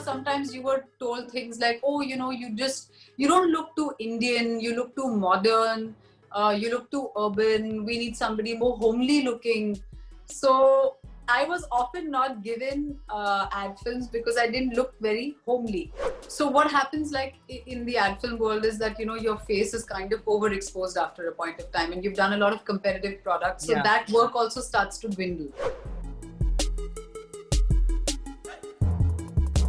sometimes you were told things like, oh, you don't look too Indian, you look too modern, you look too urban, we need somebody more homely looking. So I was often not given ad films because I didn't look very homely. So what happens like in the ad film world is that, your face is kind of overexposed after a point of time, and you've done a lot of competitive products. So that work also starts to dwindle.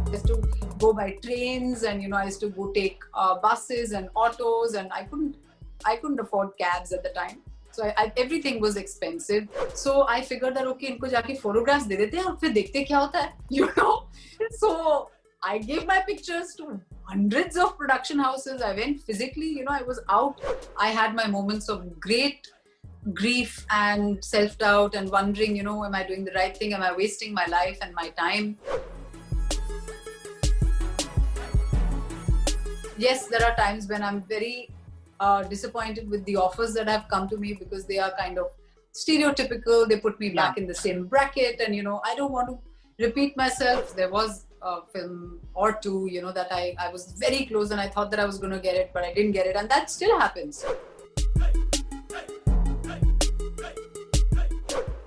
I used to go by trains, and I used to go take buses and autos, and I couldn't afford cabs at the time. So everything was expensive. So I figured that okay, इनको जाके photographs दे देते हैं और फिर देखते क्या होता है, So I gave my pictures to hundreds of production houses. I went physically, I was out. I had my moments of great grief and self-doubt and wondering, am I doing the right thing? Am I wasting my life and my time? Yes, there are times when I'm very disappointed with the offers that have come to me because they are kind of stereotypical. They put me back in the same bracket, and I don't want to repeat myself. There was a film or two, that I was very close and I thought that I was going to get it, but I didn't get it, and that still happens.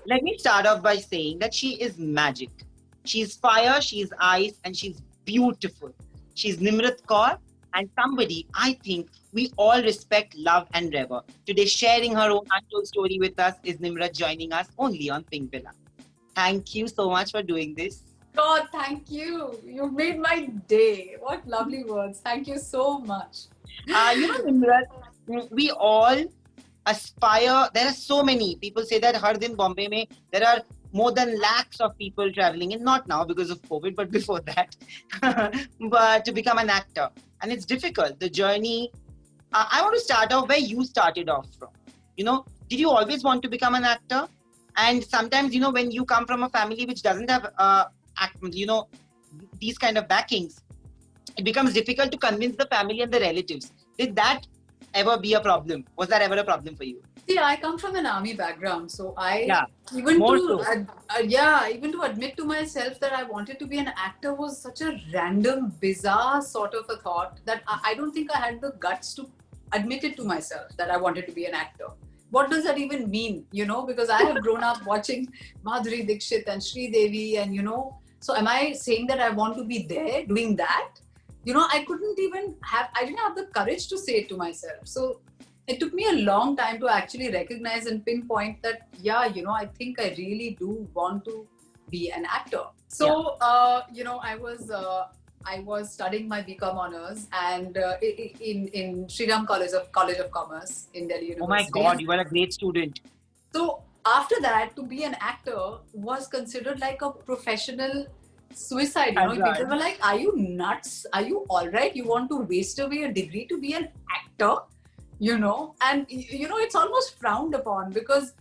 Let me start off by saying that she is magic. She's fire, she's ice, and she's beautiful. She's Nimrat Kaur, and somebody I think we all respect, love, and revere. Today, sharing her own untold story with us is Nimrat, joining us only on PINKVILLA. Thank you so much for doing this. God, thank you. You made my day. What lovely words. Thank you so much. Nimrat, we all aspire. There are so many people say that har din Bombay mein there are more than lakhs of people traveling in, not now because of COVID, but before that, but to become an actor. And it's difficult, the journey. I want to start off where you started off from. Did you always want to become an actor? And sometimes, when you come from a family which doesn't have, these kind of backings, it becomes difficult to convince the family and the relatives. Did that ever be a problem? Was that ever a problem for you? See, I come from an army background, so even to admit to myself that I wanted to be an actor was such a random, bizarre sort of a thought that I don't think I had the guts to admit it to myself that I wanted to be an actor. What does that even mean? Because I have grown up watching Madhuri Dixit and Sri Devi, and so am I saying that I want to be there doing that? I didn't have the courage to say it to myself. So it took me a long time to actually recognize and pinpoint that, I think I really do want to be an actor. So, I was studying my BCom honors and in Sriram College of Commerce in Delhi University. Oh my God, you were a great student. So after that, to be an actor was considered like a professional suicide. People were like, are you nuts? Are you all right? You want to waste away a degree to be an actor? And it's almost frowned upon because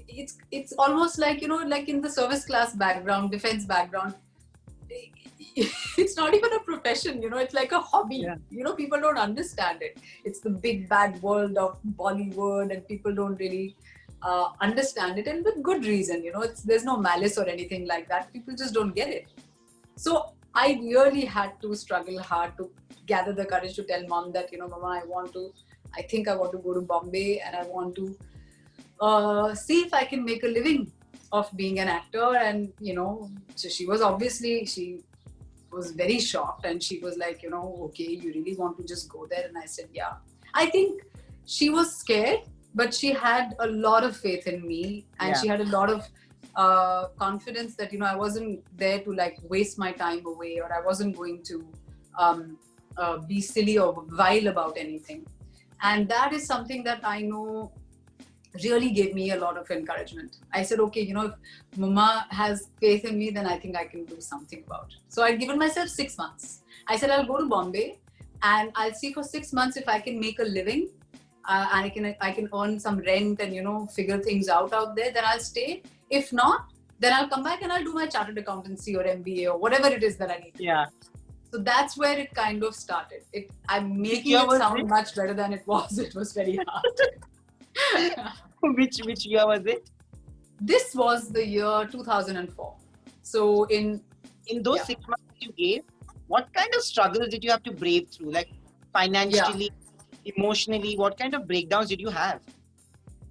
it's almost like, like in the service class background, defense background, it's not even a profession, it's like a hobby. People don't understand it. It's the big bad world of Bollywood, and people don't really understand it, and with good reason. There's no malice or anything like that. People just don't get it. So I really had to struggle hard to gather the courage to tell mom that, Mama, I think I want to go to Bombay, and I want to see if I can make a living of being an actor. And, so she was very shocked, and she was like, okay, you really want to just go there? And I said, yeah. I think she was scared, but she had a lot of faith in me, and she had a lot of confidence that, I wasn't there to like waste my time away, or I wasn't going to be silly or vile about anything. And that is something that I know really gave me a lot of encouragement. I said, okay, if Mama has faith in me, then I think I can do something about it. So I'd given myself 6 months. I said, I'll go to Bombay and I'll see for 6 months if I can make a living. I can earn some rent and, figure things out there. Then I'll stay. If not, then I'll come back and I'll do my chartered accountancy or MBA or whatever it is that I need. Yeah. So that's where it kind of started. I'm making it sound much better than it was. It was very hard. Which year was it? This was the year 2004. So in those 6 months, you gave, what kind of struggles did you have to brave through? Like financially, emotionally, what kind of breakdowns did you have?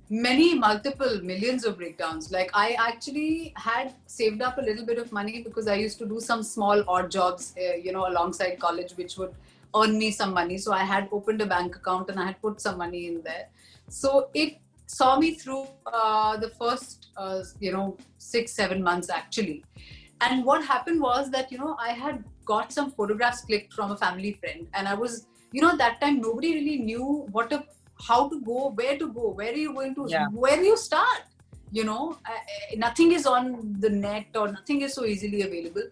Multiple millions of breakdowns. Like I actually had saved up a little bit of money because I used to do some small odd jobs, alongside college, which would earn me some money. So I had opened a bank account and I had put some money in there. So it saw me through the first, 6-7 months actually. And what happened was that, I had got some photographs clicked from a family friend, and I was, that time nobody really knew how to go, where are you going to, where do you start? Nothing is on the net or nothing is so easily available.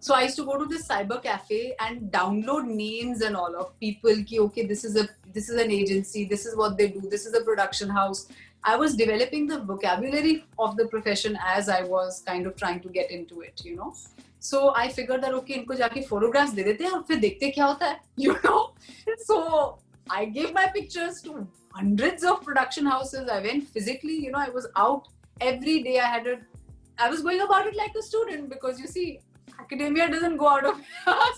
So I used to go to this cyber cafe and download names and all of people. Okay, this is an agency. This is what they do. This is a production house. I was developing the vocabulary of the profession as I was kind of trying to get into it. So I figured that okay, इनको जाके photographs दे देते हैं और फिर देखते क्या होता है. So I gave my pictures to hundreds of production houses. I went physically. I was out every day. I was going about it like a student because you see, academia doesn't go out of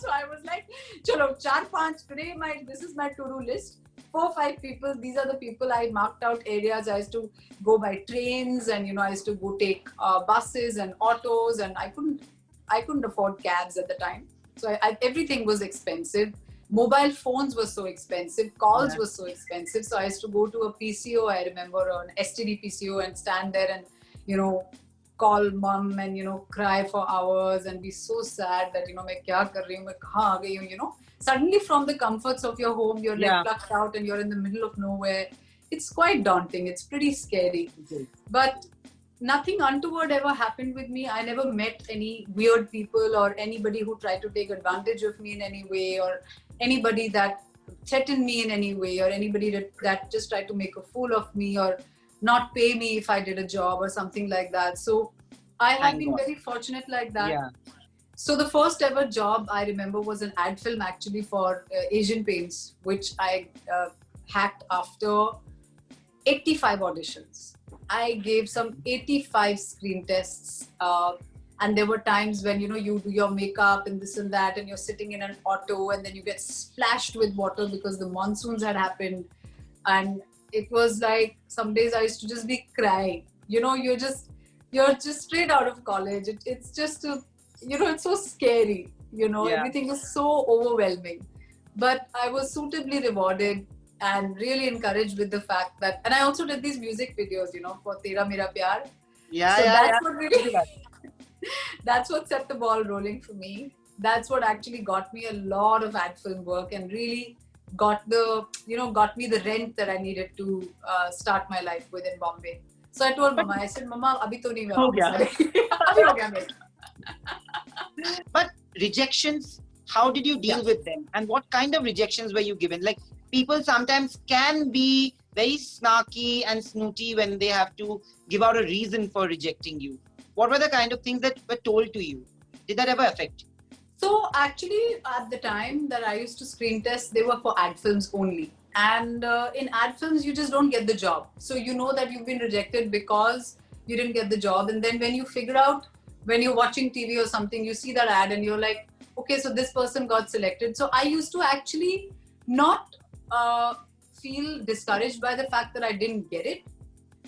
so I was like, chalo, 4-5 today, this is my to-do list. 4-5 people, these are the people. I marked out areas. I used to go by trains, and I used to go take buses and autos, and I couldn't afford cabs at the time. So everything was expensive. Mobile phones were so expensive, calls were so expensive. So I used to go to a PCO, I remember, an STD PCO, and stand there and call mom and cry for hours and be so sad that मैं क्या कर रही हूँ, मैं कहाँ आ गई हूँ. Suddenly from the comforts of your home, you're like plucked out and you're in the middle of nowhere. It's quite daunting. It's pretty scary. But nothing untoward ever happened with me. I never met any weird people or anybody who tried to take advantage of me in any way, or anybody that threatened me in any way, or anybody that just tried to make a fool of me or not pay me if I did a job or something like that. So I have been very fortunate like that. Yeah. So the first ever job I remember was an ad film actually for Asian Paints, which I hacked after 85 auditions. I gave some 85 screen tests. And there were times when, you do your makeup and this and that, and you're sitting in an auto and then you get splashed with water because the monsoons had happened. And it was like, some days I used to just be crying. You're just straight out of college. It's just, it's so scary. Everything is so overwhelming. But I was suitably rewarded and really encouraged with the fact that, and I also did these music videos, for Tera Mera Pyar. What really, that's what set the ball rolling for me. That's what actually got me a lot of ad film work and really got me the rent that I needed to start my life with in Bombay. So I told Mama, I said, Mama, abhi to nahi hua. Abhi ho gaya mera. But rejections, how did you deal with them? And what kind of rejections were you given? Like, people sometimes can be very snarky and snooty when they have to give out a reason for rejecting you. What were the kind of things that were told to you? Did that ever affect you? So actually, at the time that I used to screen test, they were for ad films only. And in ad films, you just don't get the job. So you know that you've been rejected because you didn't get the job. And then when you figure out, when you're watching TV or something, you see that ad and you're like, okay, so this person got selected. So I used to actually not feel discouraged by the fact that I didn't get it.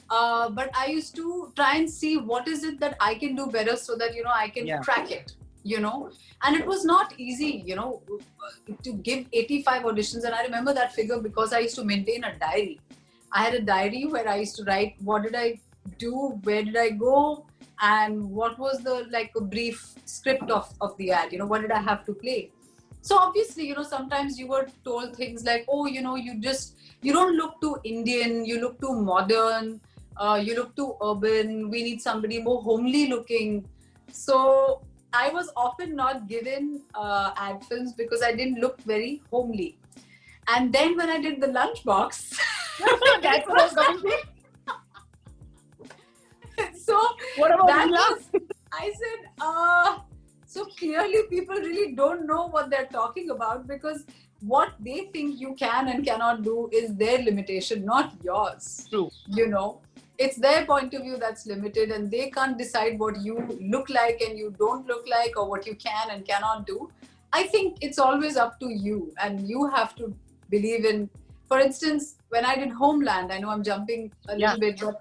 But I used to try and see what is it that I can do better so that, I can crack it, and it was not easy, to give 85 auditions. And I remember that figure because I used to maintain a diary. I had a diary where I used to write, what did I do? Where did I go? And what was the, a brief script of the ad, what did I have to play? So obviously, sometimes you were told things like, oh, you don't look too Indian, you look too modern, you look too urban, we need somebody more homely looking. So I was often not given ad films because I didn't look very homely. And then when I did the Lunchbox, that's what I was going to. So what about that? I said, so clearly people really don't know what they're talking about, because what they think you can and cannot do is their limitation, not yours. True. it's their point of view that's limited, and they can't decide what you look like and you don't look like, or what you can and cannot do. I think it's always up to you, and you have to believe in. For instance, when I did Homeland, I know I'm jumping a little bit, but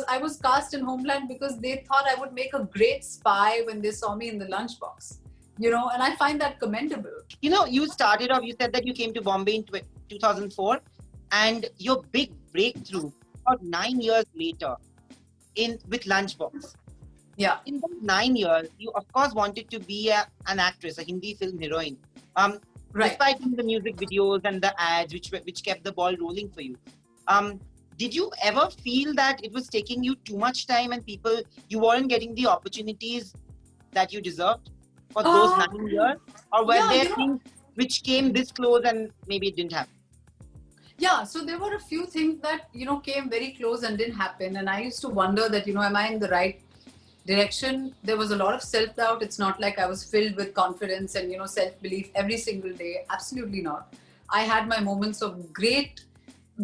I was cast in Homeland because they thought I would make a great spy when they saw me in the Lunchbox, and I find that commendable. You started off, you said that you came to Bombay in 2004, and your big breakthrough about 9 years later with Lunchbox. Yeah. In those 9 years, you of course wanted to be an actress, a Hindi film heroine. Right. Despite the music videos and the ads, which kept the ball rolling for you. Did you ever feel that it was taking you too much time and you weren't getting the opportunities that you deserved for those 9 years? Or were there things which came this close and maybe it didn't happen? Yeah, so there were a few things that, came very close and didn't happen. And I used to wonder that, am I in the right direction? There was a lot of self-doubt. It's not like I was filled with confidence and, self-belief every single day. Absolutely not. I had my moments of great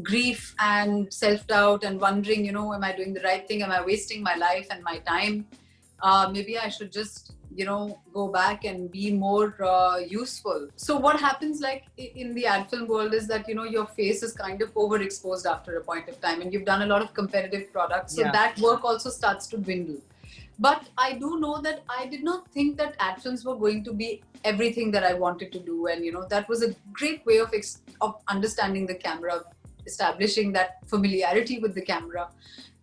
grief and self-doubt and wondering, am I doing the right thing? Am I wasting my life and my time? Maybe I should just, go back and be more useful. So what happens like in the ad film world is that, your face is kind of overexposed after a point of time, and you've done a lot of competitive products. So that work also starts to dwindle. But I do know that I did not think that ad films were going to be everything that I wanted to do. And, that was a great way of understanding the camera, establishing that familiarity with the camera,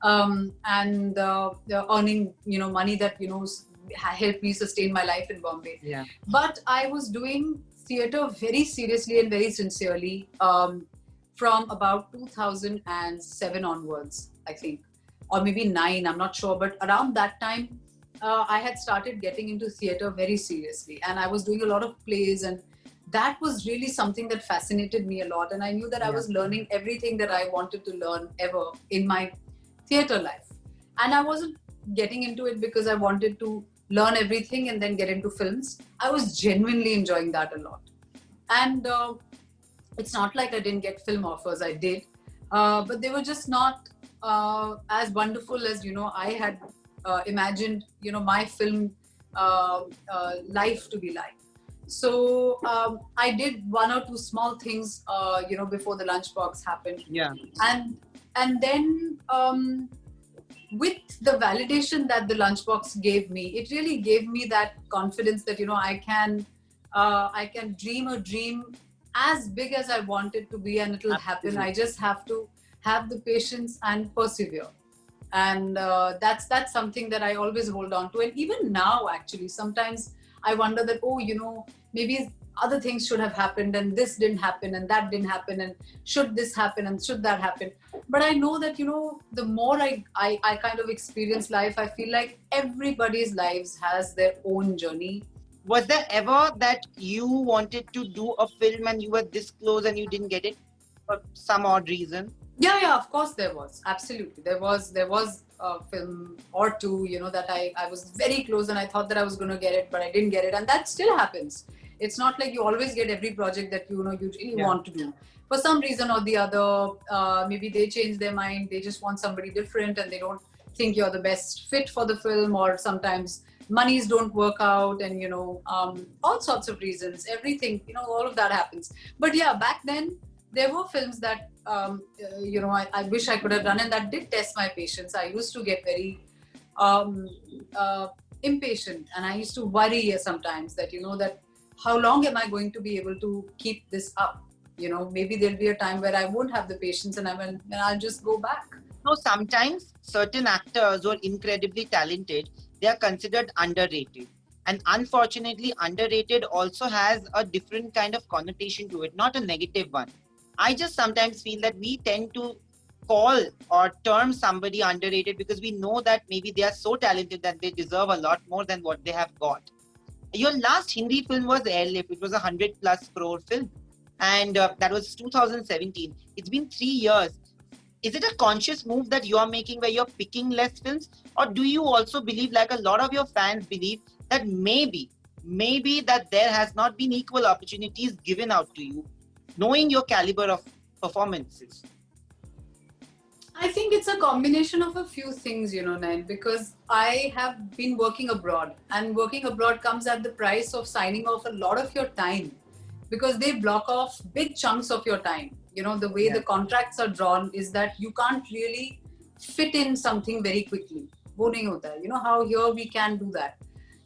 and earning, money that, helped me sustain my life in Bombay. Yeah. But I was doing theatre very seriously and very sincerely from about 2007 onwards, I think. Or maybe 9, I'm not sure. But around that time, I had started getting into theatre very seriously. And I was doing a lot of plays, and that was really something that fascinated me a lot. And I knew that I was learning everything that I wanted to learn ever in my theatre life. And I wasn't getting into it because I wanted to learn everything and then get into films. I was genuinely enjoying that a lot. And it's not like I didn't get film offers, I did. But they were just not as wonderful as, I had imagined, my film life to be like. So I did 1 or 2 small things, before the Lunchbox happened. Yeah. And then with the validation that the Lunchbox gave me, it really gave me that confidence that, I can dream a dream as big as I want it to be, and it'll happen. I just have to have the patience and persevere. And that's something that I always hold on to. And even now, actually, sometimes I wonder that, maybe other things should have happened, and this didn't happen, and that didn't happen, and should this happen, and should that happen? But I know that, the more I kind of experience life, I feel like everybody's lives has their own journey. Was there ever that you wanted to do a film and you were this close and you didn't get it for some odd reason? Yeah, of course there was. Absolutely. There was a film or two, that I was very close, and I thought that I was going to get it, but I didn't get it. And that still happens. It's not like you always get every project that, you really want to do. For some reason or the other, maybe they change their mind. They just want somebody different, and they don't think you're the best fit for the film, or sometimes monies don't work out, and, all sorts of reasons, everything, all of that happens. But yeah, back then, there were films that, I wish I could have done, and that did test my patience. I used to get very impatient, and I used to worry sometimes that, that how long am I going to be able to keep this up? Maybe there'll be a time where I won't have the patience, and I'll just go back. So sometimes certain actors who are incredibly talented, they are considered underrated. And unfortunately, underrated also has a different kind of connotation to it, not a negative one. I just sometimes feel that we tend to call or term somebody underrated because we know that maybe they are so talented that they deserve a lot more than what they have got. Your last Hindi film was Airlift. It was a 100+ crore film. And that was 2017. It's been 3 years. Is it a conscious move that you are making where you're picking less films? Or do you also believe, like a lot of your fans believe, that maybe that there has not been equal opportunities given out to you, knowing your caliber of performances? I think it's a combination of a few things, Nain, because I have been working abroad, and working abroad comes at the price of signing off a lot of your time, because they block off big chunks of your time. The way the contracts are drawn is that you can't really fit in something very quickly. वो नहीं होता है. How here we can do that.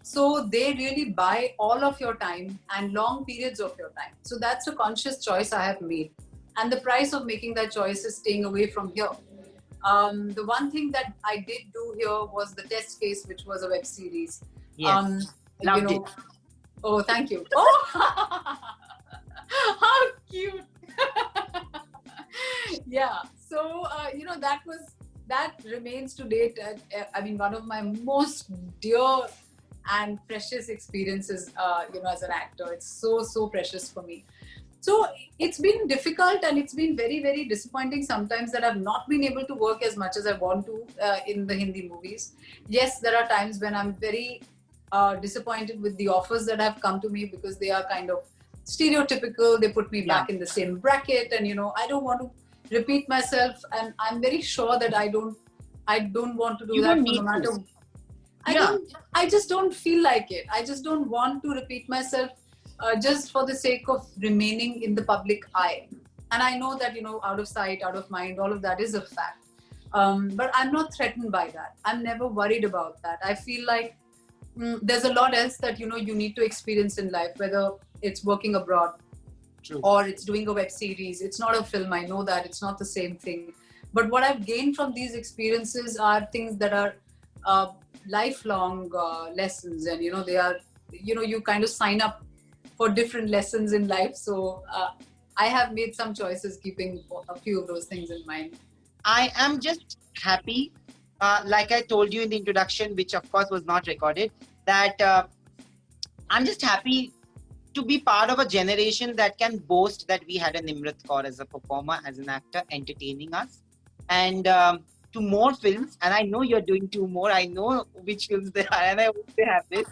So they really buy all of your time and long periods of your time. So that's a conscious choice I have made. And the price of making that choice is staying away from here. The one thing that I did do here was the test case, which was a web series. Yes. Loved it. Oh, thank you. Oh, how cute. Yeah. So, that remains to date. One of my most dear and precious experiences, as an actor. It's so precious for me. So it's been difficult, and it's been very, very disappointing sometimes that I've not been able to work as much as I want to in the Hindi movies. Yes, there are times when I'm very disappointed with the offers that have come to me, because they are kind of stereotypical. They put me back in the same bracket, and I don't want to repeat myself, and I'm very sure that I don't want to do that no matter. I just don't feel like it. I just don't want to repeat myself. Just for the sake of remaining in the public eye. And I know that, out of sight, out of mind, all of that is a fact. But I'm not threatened by that. I'm never worried about that. I feel like there's a lot else that, you need to experience in life, whether it's working abroad or it's doing a web series. It's not a film. I know that it's not the same thing. But what I've gained from these experiences are things that are lifelong lessons. And, they are, you kind of sign up for different lessons in life. So I have made some choices keeping a few of those things in mind. I am just happy, like I told you in the introduction, which of course was not recorded, that I'm just happy to be part of a generation that can boast that we had a Nimrat Kaur as a performer, as an actor, entertaining us. And to more films, and I know you're doing 2 more, I know which films they are, and I hope they have this,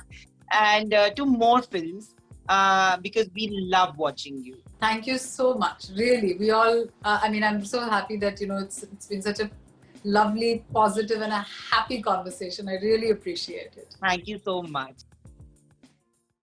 and to more films. Because we love watching you. Thank you so much. Really, we all, I'm so happy that, it's been such a lovely, positive and a happy conversation. I really appreciate it. Thank you so much.